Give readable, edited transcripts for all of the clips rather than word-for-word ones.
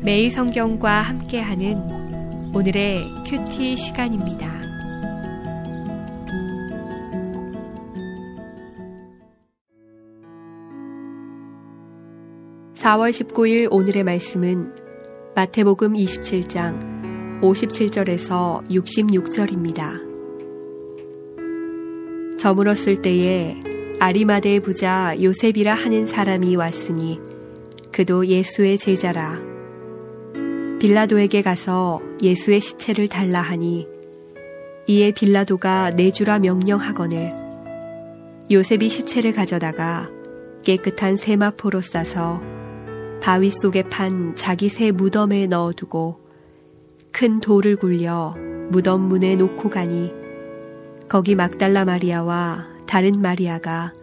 매일 성경과 함께하는 오늘의 큐티 시간입니다. (4월 19일) 오늘의 말씀은 마태복음 27장 57절에서 66절입니다. 저물었을 때에 아리마대 부자 요셉이라 하는 사람이 왔으니 그도 예수의 제자라. 빌라도에게 가서 예수의 시체를 달라 하니 이에 빌라도가 내주라 명령하거늘 요셉이 시체를 가져다가 깨끗한 세마포로 싸서 바위 속에 판 자기 새 무덤에 넣어두고 큰 돌을 굴려 무덤 문에 놓고 가니 거기 막달라 마리아와 다른 마리아가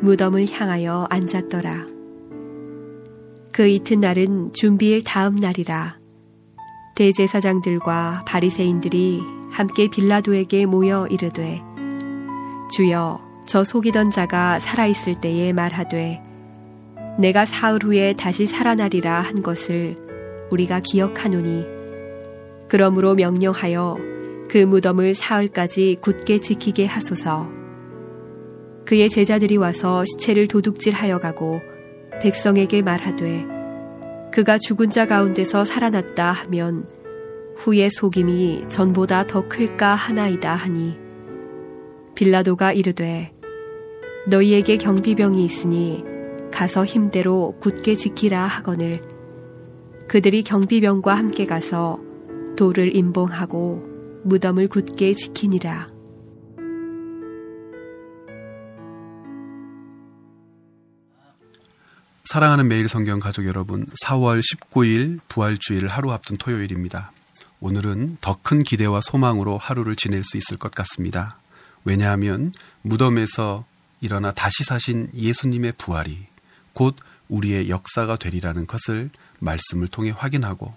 무덤을 향하여 앉았더라. 그 이튿날은 준비일 다음 날이라. 대제사장들과 바리새인들이 함께 빌라도에게 모여 이르되 주여, 저 속이던 자가 살아있을 때에 말하되 내가 사흘 후에 다시 살아나리라 한 것을 우리가 기억하노니 그러므로 명령하여 그 무덤을 사흘까지 굳게 지키게 하소서. 그의 제자들이 와서 시체를 도둑질하여 가고 백성에게 말하되 그가 죽은 자 가운데서 살아났다 하면 후의 속임이 전보다 더 클까 하나이다 하니 빌라도가 이르되 너희에게 경비병이 있으니 가서 힘대로 굳게 지키라 하거늘 그들이 경비병과 함께 가서 돌을 임봉하고 무덤을 굳게 지키니라. 사랑하는 매일 성경 가족 여러분, 4월 19일 부활주일 하루 앞둔 토요일입니다. 오늘은 더 큰 기대와 소망으로 하루를 지낼 수 있을 것 같습니다. 왜냐하면 무덤에서 일어나 다시 사신 예수님의 부활이 곧 우리의 역사가 되리라는 것을 말씀을 통해 확인하고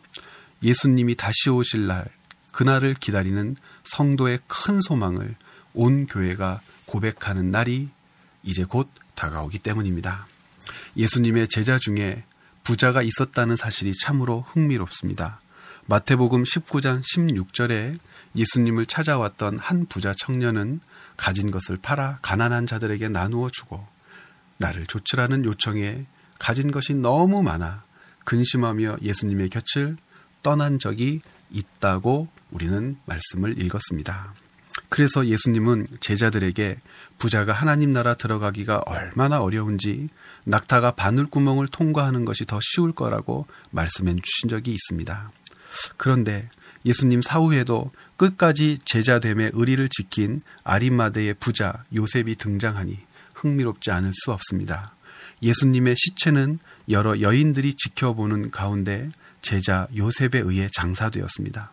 예수님이 다시 오실 날, 그날을 기다리는 성도의 큰 소망을 온 교회가 고백하는 날이 이제 곧 다가오기 때문입니다. 예수님의 제자 중에 부자가 있었다는 사실이 참으로 흥미롭습니다. 마태복음 19장 16절에 예수님을 찾아왔던 한 부자 청년은 가진 것을 팔아 가난한 자들에게 나누어 주고 나를 좇으라는 요청에 가진 것이 너무 많아 근심하며 예수님의 곁을 떠난 적이 있다고 우리는 말씀을 읽었습니다. 그래서 예수님은 제자들에게 부자가 하나님 나라 들어가기가 얼마나 어려운지 낙타가 바늘구멍을 통과하는 것이 더 쉬울 거라고 말씀해 주신 적이 있습니다. 그런데 예수님 사후에도 끝까지 제자됨의 의리를 지킨 아리마대의 부자 요셉이 등장하니 흥미롭지 않을 수 없습니다. 예수님의 시체는 여러 여인들이 지켜보는 가운데 제자 요셉에 의해 장사되었습니다.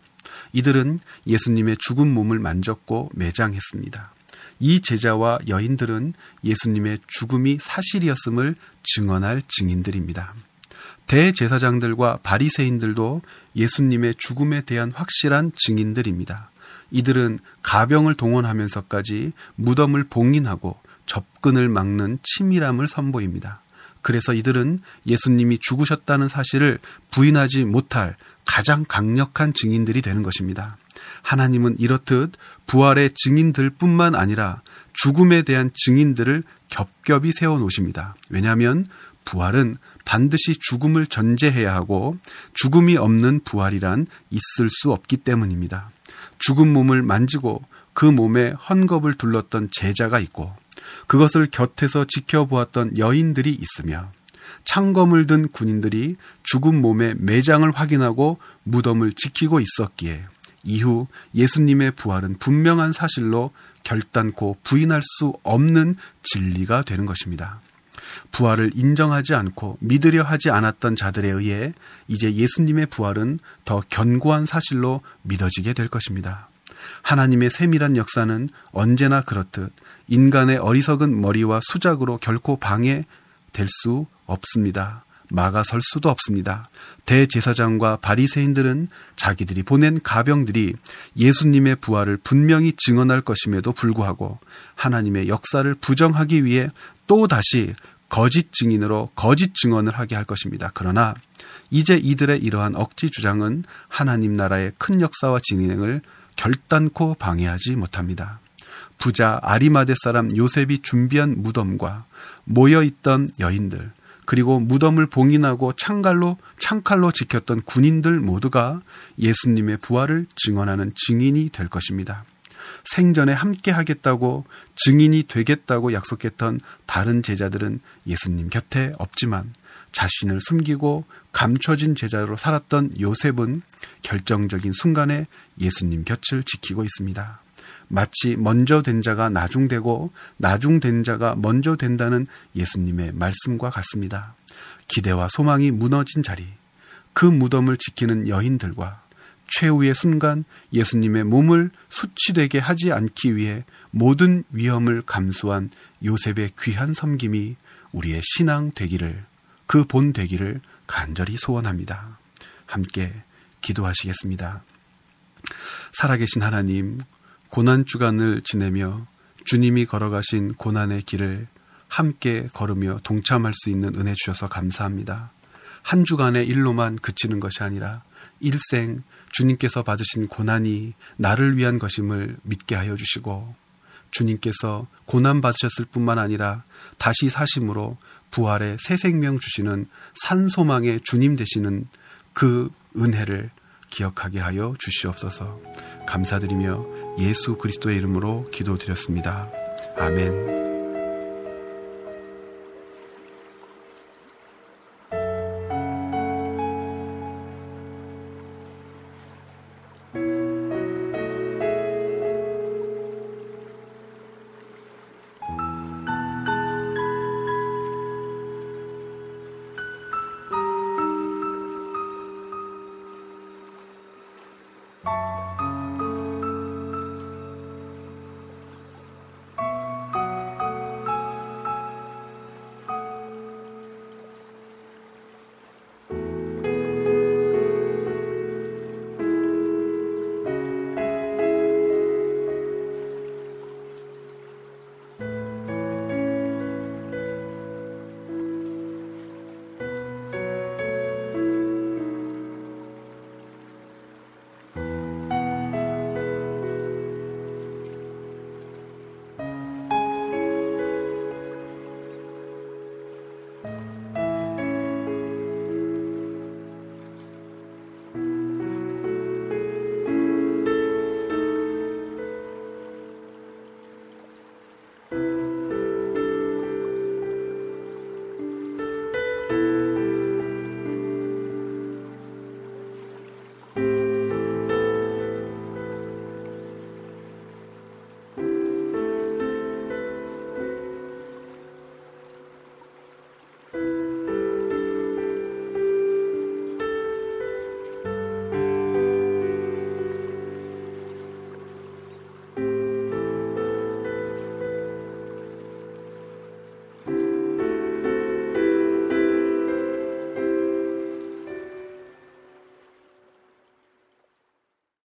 이들은 예수님의 죽은 몸을 만졌고 매장했습니다. 이 제자와 여인들은 예수님의 죽음이 사실이었음을 증언할 증인들입니다. 대제사장들과 바리새인들도 예수님의 죽음에 대한 확실한 증인들입니다. 이들은 가병을 동원하면서까지 무덤을 봉인하고 접근을 막는 치밀함을 선보입니다. 그래서 이들은 예수님이 죽으셨다는 사실을 부인하지 못할 가장 강력한 증인들이 되는 것입니다. 하나님은 이렇듯 부활의 증인들 뿐만 아니라 죽음에 대한 증인들을 겹겹이 세워놓으십니다. 왜냐하면 부활은 반드시 죽음을 전제해야 하고 죽음이 없는 부활이란 있을 수 없기 때문입니다. 죽은 몸을 만지고 그 몸에 헝겊을 둘렀던 제자가 있고 그것을 곁에서 지켜보았던 여인들이 있으며 창검을 든 군인들이 죽은 몸의 매장을 확인하고 무덤을 지키고 있었기에 이후 예수님의 부활은 분명한 사실로 결단코 부인할 수 없는 진리가 되는 것입니다. 부활을 인정하지 않고 믿으려 하지 않았던 자들에 의해 이제 예수님의 부활은 더 견고한 사실로 믿어지게 될 것입니다. 하나님의 세밀한 역사는 언제나 그렇듯 인간의 어리석은 머리와 수작으로 결코 방해될 수 없습니다. 막아설 수도 없습니다. 대제사장과 바리새인들은 자기들이 보낸 가병들이 예수님의 부활을 분명히 증언할 것임에도 불구하고 하나님의 역사를 부정하기 위해 또다시 거짓 증인으로 거짓 증언을 하게 할 것입니다. 그러나 이제 이들의 이러한 억지 주장은 하나님 나라의 큰 역사와 진행을 결단코 방해하지 못합니다. 부자 아리마대 사람 요셉이 준비한 무덤과 모여있던 여인들, 그리고 무덤을 봉인하고 창칼로 지켰던 군인들 모두가 예수님의 부활을 증언하는 증인이 될 것입니다. 생전에 함께 하겠다고 증인이 되겠다고 약속했던 다른 제자들은 예수님 곁에 없지만 자신을 숨기고 감춰진 제자로 살았던 요셉은 결정적인 순간에 예수님 곁을 지키고 있습니다. 마치 먼저 된 자가 나중되고 나중된 자가 먼저 된다는 예수님의 말씀과 같습니다. 기대와 소망이 무너진 자리, 그 무덤을 지키는 여인들과 최후의 순간 예수님의 몸을 수치되게 하지 않기 위해 모든 위험을 감수한 요셉의 귀한 섬김이 우리의 신앙 되기를, 그 본 되기를 간절히 소원합니다. 함께 기도하시겠습니다. 살아계신 하나님, 고난주간을 지내며 주님이 걸어가신 고난의 길을 함께 걸으며 동참할 수 있는 은혜 주셔서 감사합니다. 한 주간의 일로만 그치는 것이 아니라 일생 주님께서 받으신 고난이 나를 위한 것임을 믿게 하여 주시고, 주님께서 고난 받으셨을 뿐만 아니라 다시 사심으로 부활의 새 생명 주시는 산소망의 주님 되시는 그 은혜를 기억하게 하여 주시옵소서. 감사드리며 예수 그리스도의 이름으로 기도드렸습니다. 아멘.